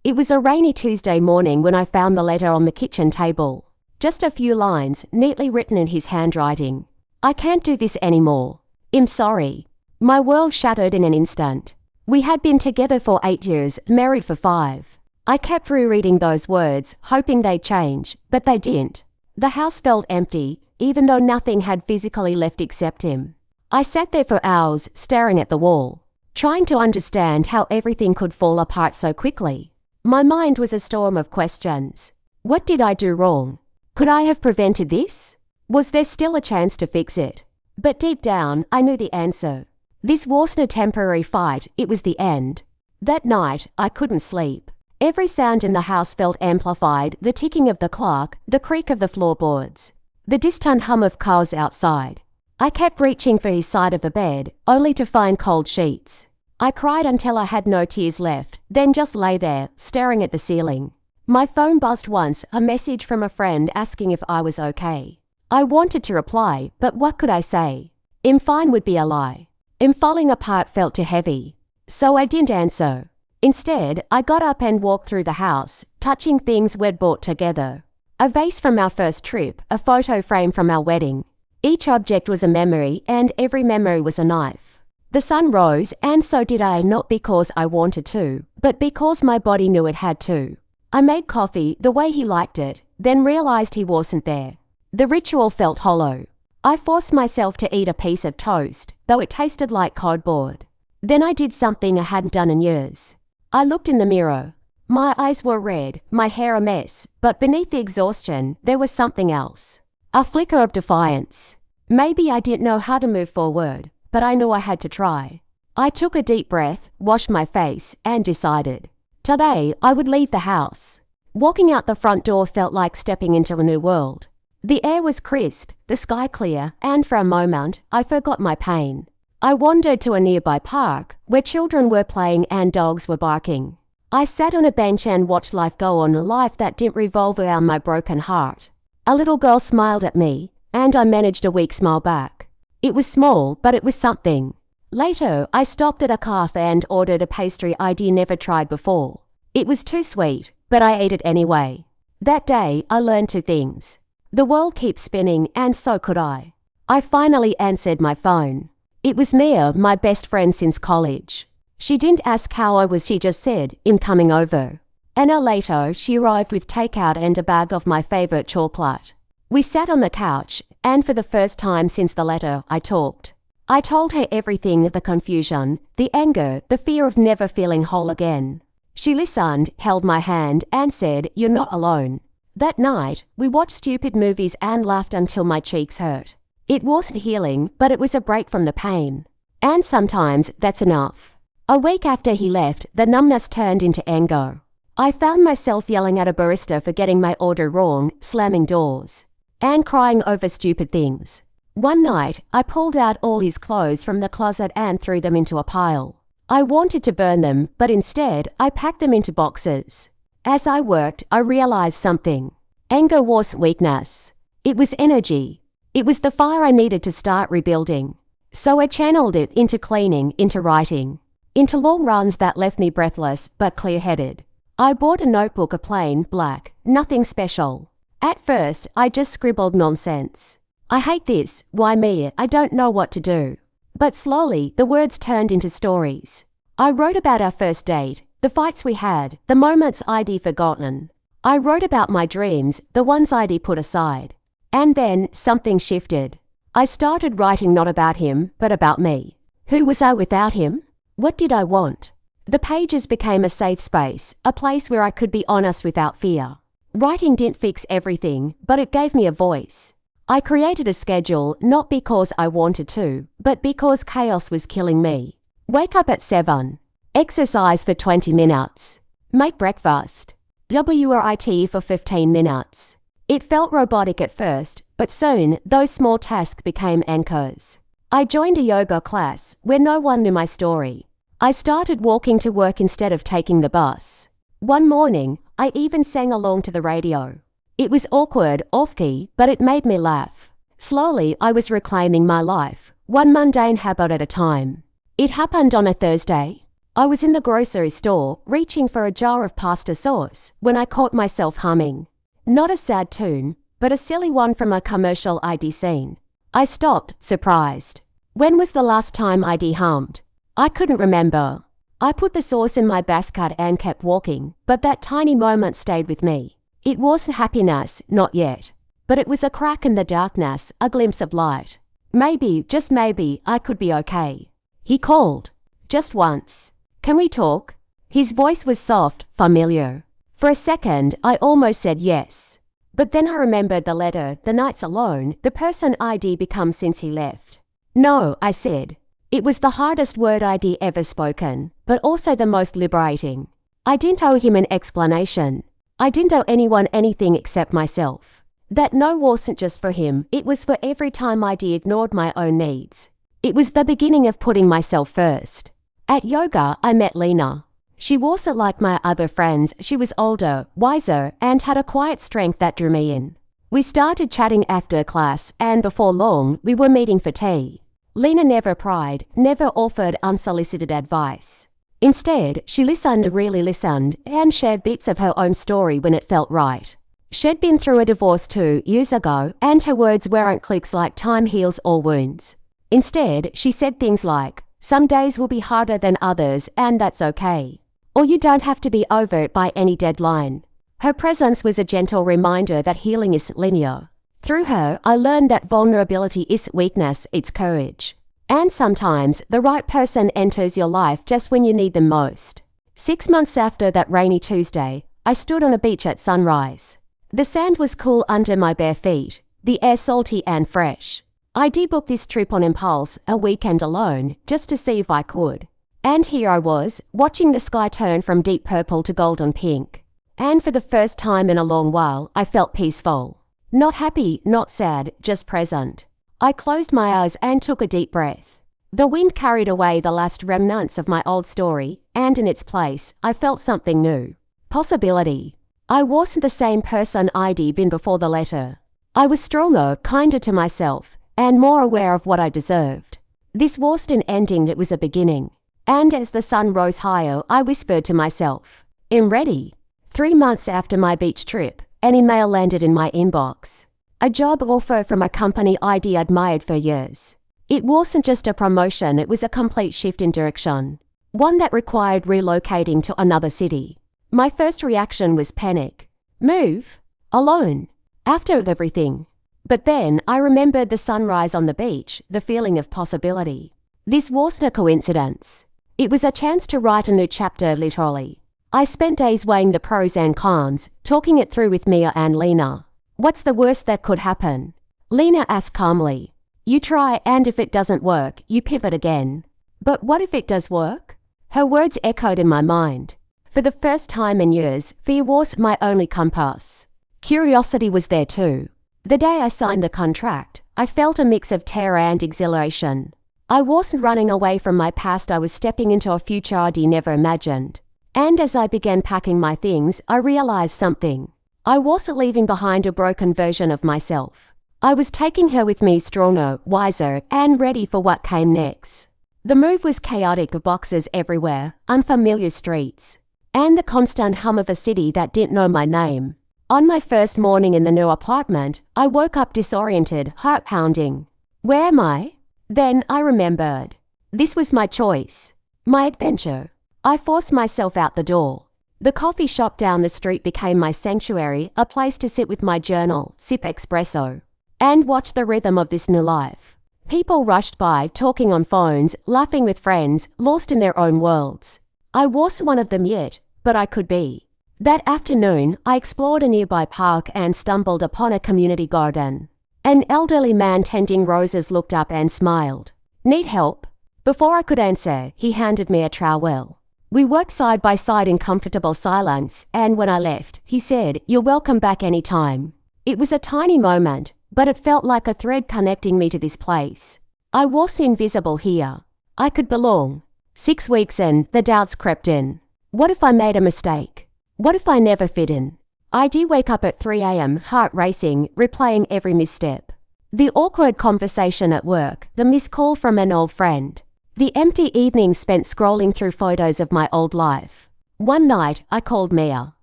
It was a rainy Tuesday morning when I found the letter on the kitchen table. Just a few lines, neatly written in his handwriting. I can't do this anymore. I'm sorry. My world shattered in an instant. We had been together for 8 years, married for 5. I kept rereading those words, hoping they'd change, but they didn't. The house felt empty, even though nothing had physically left except him. I sat there for hours, staring at the wall, trying to understand how everything could fall apart so quickly. My mind was a storm of questions. What did I do wrong? Could I have prevented this? Was there still a chance to fix it? But deep down, I knew the answer. This wasn't a temporary fight, it was the end. That night, I couldn't sleep. Every sound in the house felt amplified, the ticking of the clock, the creak of the floorboards, the distant hum of cars outside. I kept reaching for his side of the bed, only to find cold sheets. I cried until I had no tears left, then just lay there, staring at the ceiling. My phone buzzed once, a message from a friend asking if I was okay. I wanted to reply, but what could I say? I'm fine would be a lie. I'm falling apart felt too heavy. So I didn't answer. Instead, I got up and walked through the house, touching things we'd bought together. A vase from our first trip, a photo frame from our wedding. Each object was a memory, and every memory was a knife. The sun rose, and so did I, not because I wanted to, but because my body knew it had to. I made coffee the way he liked it, then realized he wasn't there. The ritual felt hollow. I forced myself to eat a piece of toast, though it tasted like cardboard. Then I did something I hadn't done in years. I looked in the mirror. My eyes were red, my hair a mess, but beneath the exhaustion, there was something else. A flicker of defiance. Maybe I didn't know how to move forward, but I knew I had to try. I took a deep breath, washed my face, and decided. Today, I would leave the house. Walking out the front door felt like stepping into a new world. The air was crisp, the sky clear, and for a moment, I forgot my pain. I wandered to a nearby park, where children were playing and dogs were barking. I sat on a bench and watched life go on, a life that didn't revolve around my broken heart. A little girl smiled at me, and I managed a weak smile back. It was small, but it was something. Later, I stopped at a cafe and ordered a pastry I'd never tried before. It was too sweet, but I ate it anyway. That day, I learned 2 things. The world keeps spinning, and so could I. I finally answered my phone. It was Mia, my best friend since college. She didn't ask how I was, she just said, I'm coming over. An hour later, she arrived with takeout and a bag of my favorite chocolate. We sat on the couch, and for the first time since the letter, I talked. I told her everything, the confusion, the anger, the fear of never feeling whole again. She listened, held my hand, and said, "You're not alone." That night, we watched stupid movies and laughed until my cheeks hurt. It wasn't healing, but it was a break from the pain. And sometimes that's enough. A week after he left, the numbness turned into anger. I found myself yelling at a barista for getting my order wrong, slamming doors, and crying over stupid things. One night, I pulled out all his clothes from the closet and threw them into a pile. I wanted to burn them, but instead, I packed them into boxes. As I worked, I realized something. Anger wasn't weakness. It was energy. It was the fire I needed to start rebuilding. So I channeled it into cleaning, into writing, into long runs that left me breathless but clear-headed. I bought a notebook, a plain, black, nothing special. At first, I just scribbled nonsense. I hate this, why me, I don't know what to do. But slowly, the words turned into stories. I wrote about our first date, the fights we had, the moments I'd forgotten. I wrote about my dreams, the ones I'd put aside. And then, something shifted. I started writing not about him, but about me. Who was I without him? What did I want? The pages became a safe space, a place where I could be honest without fear. Writing didn't fix everything, but it gave me a voice. I created a schedule, not because I wanted to, but because chaos was killing me. Wake up at 7. Exercise for 20 minutes. Make breakfast. WRIT for 15 minutes. It felt robotic at first, but soon those small tasks became anchors. I joined a yoga class where no one knew my story. I started walking to work instead of taking the bus. One morning, I even sang along to the radio. It was awkward, off-key, but it made me laugh. Slowly, I was reclaiming my life, one mundane habit at a time. It happened on a Thursday. I was in the grocery store, reaching for a jar of pasta sauce, when I caught myself humming. Not a sad tune, but a silly one from a commercial ID scene. I stopped, surprised. When was the last time ID hummed? I couldn't remember. I put the sauce in my basket and kept walking, but that tiny moment stayed with me. It wasn't happiness, not yet. But it was a crack in the darkness, a glimpse of light. Maybe, just maybe, I could be okay. He called. Just once. Can we talk? His voice was soft, familiar. For a second, I almost said yes. But then I remembered the letter, the nights alone, the person ID become since he left. No, I said. It was the hardest word ID ever spoken, but also the most liberating. I didn't owe him an explanation. I didn't owe anyone anything except myself. That no wasn't just for him, it was for every time ID ignored my own needs. It was the beginning of putting myself first. At yoga, I met Lena. She wasn't like my other friends. She was older, wiser, and had a quiet strength that drew me in. We started chatting after class, and before long, we were meeting for tea. Lena never pried, never offered unsolicited advice. Instead, she listened, really listened, and shared bits of her own story when it felt right. She'd been through a divorce 2 years ago, and her words weren't clicks like time heals all wounds. Instead, she said things like, some days will be harder than others, and that's okay. Or you don't have to be over it by any deadline. Her presence was a gentle reminder that healing isn't linear. Through her, I learned that vulnerability isn't weakness, it's courage. And sometimes, the right person enters your life just when you need them most. 6 months after that rainy Tuesday, I stood on a beach at sunrise. The sand was cool under my bare feet, the air salty and fresh. I debooked this trip on impulse, a weekend alone, just to see if I could. And here I was, watching the sky turn from deep purple to golden pink. And for the first time in a long while, I felt peaceful. Not happy, not sad, just present. I closed my eyes and took a deep breath. The wind carried away the last remnants of my old story, and in its place, I felt something new. Possibility. I wasn't the same person I'd been before the letter. I was stronger, kinder to myself, and more aware of what I deserved. This wasn't an ending, it was a beginning. And as the sun rose higher, I whispered to myself, I'm ready. 3 months after my beach trip, an email landed in my inbox. A job offer from a company I'd admired for years. It wasn't just a promotion, it was a complete shift in direction. One that required relocating to another city. My first reaction was panic. Move? Alone? After everything? But then I remembered the sunrise on the beach, the feeling of possibility. This wasn't a coincidence. It was a chance to write a new chapter, literally. I spent days weighing the pros and cons, talking it through with Mia and Lena. What's the worst that could happen? Lena asked calmly. You try, and if it doesn't work, you pivot again. But what if it does work? Her words echoed in my mind. For the first time in years, fear was my only compass. Curiosity was there too. The day I signed the contract, I felt a mix of terror and exhilaration. I wasn't running away from my past, I was stepping into a future I'd never imagined. And as I began packing my things, I realized something. I wasn't leaving behind a broken version of myself. I was taking her with me, stronger, wiser, and ready for what came next. The move was chaotic, boxes everywhere, unfamiliar streets, and the constant hum of a city that didn't know my name. On my first morning in the new apartment, I woke up disoriented, heart pounding. Where am I? Then I remembered. This was my choice. My adventure. I forced myself out the door. The coffee shop down the street became my sanctuary, a place to sit with my journal, sip espresso, and watch the rhythm of this new life. People rushed by, talking on phones, laughing with friends, lost in their own worlds. I wasn't one of them yet, but I could be. That afternoon, I explored a nearby park and stumbled upon a community garden. An elderly man tending roses looked up and smiled. Need help? Before I could answer, he handed me a trowel. We worked side by side in comfortable silence, and when I left, he said, You're welcome back any time. It was a tiny moment, but it felt like a thread connecting me to this place. I was invisible here. I could belong. 6 weeks in, the doubts crept in. What if I made a mistake? What if I never fit in? I do wake up at 3 a.m., heart racing, replaying every misstep. The awkward conversation at work, the missed call from an old friend. The empty evenings spent scrolling through photos of my old life. One night, I called Mia.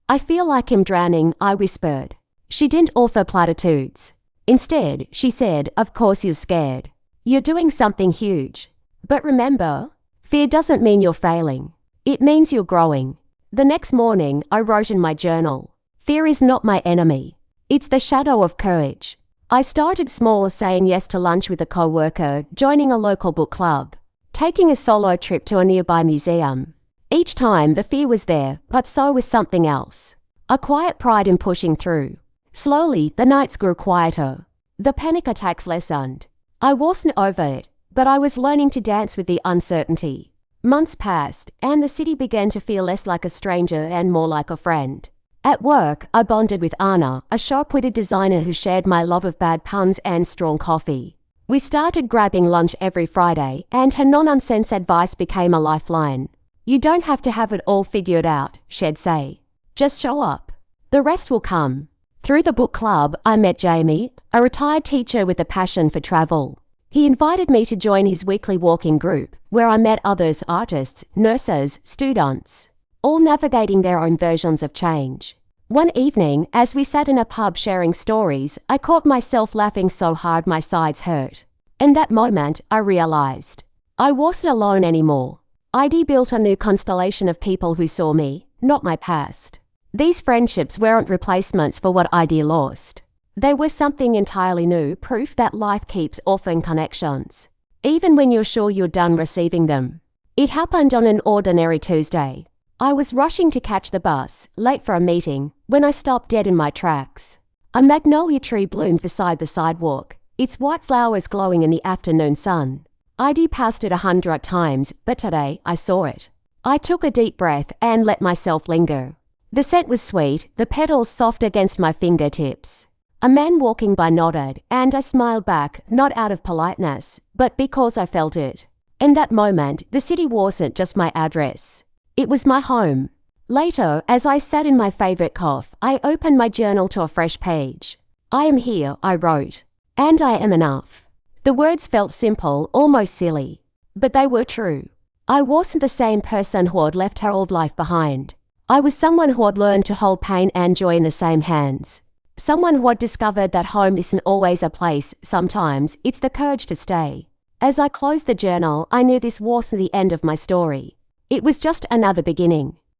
"I feel like I'm drowning," I whispered. She didn't offer platitudes. Instead, she said, "Of course you're scared. You're doing something huge. But remember, fear doesn't mean you're failing. It means you're growing." The next morning, I wrote in my journal, "Fear is not my enemy. It's the shadow of courage." I started small, saying yes to lunch with a co-worker, joining a local book club, taking a solo trip to a nearby museum. Each time, the fear was there, but so was something else. A quiet pride in pushing through. Slowly, the nights grew quieter. The panic attacks lessened. I wasn't over it, but I was learning to dance with the uncertainty. Months passed, and the city began to feel less like a stranger and more like a friend. At work, I bonded with Anna, a sharp-witted designer who shared my love of bad puns and strong coffee. We started grabbing lunch every Friday, and her non-nonsense advice became a lifeline. "You don't have to have it all figured out," she'd say. "Just show up. The rest will come." Through the book club, I met Jamie, a retired teacher with a passion for travel. He invited me to join his weekly walking group, where I met others, artists, nurses, students, all navigating their own versions of change. One evening, as we sat in a pub sharing stories, I caught myself laughing so hard my sides hurt. In that moment, I realized I wasn't alone anymore. I'd built a new constellation of people who saw me, not my past. These friendships weren't replacements for what I'd lost. They were something entirely new, proof that life keeps offering connections, even when you're sure you're done receiving them. It happened on an ordinary Tuesday. I was rushing to catch the bus, late for a meeting, when I stopped dead in my tracks. A magnolia tree bloomed beside the sidewalk, its white flowers glowing in the afternoon sun. I'd passed it 100 times, but today I saw it. I took a deep breath and let myself linger. The scent was sweet, the petals soft against my fingertips. A man walking by nodded, and I smiled back, not out of politeness, but because I felt it. In that moment, the city wasn't just my address. It was my home. Later, as I sat in my favorite cough, I opened my journal to a fresh page. "I am here," I wrote, "and I am enough." The words felt simple, almost silly, but they were true. I wasn't the same person who had left her old life behind. I was someone who had learned to hold pain and joy in the same hands. Someone who had discovered that home isn't always a place, sometimes it's the courage to stay. As I closed the journal, I knew this wasn't the end of my story. It was just another beginning.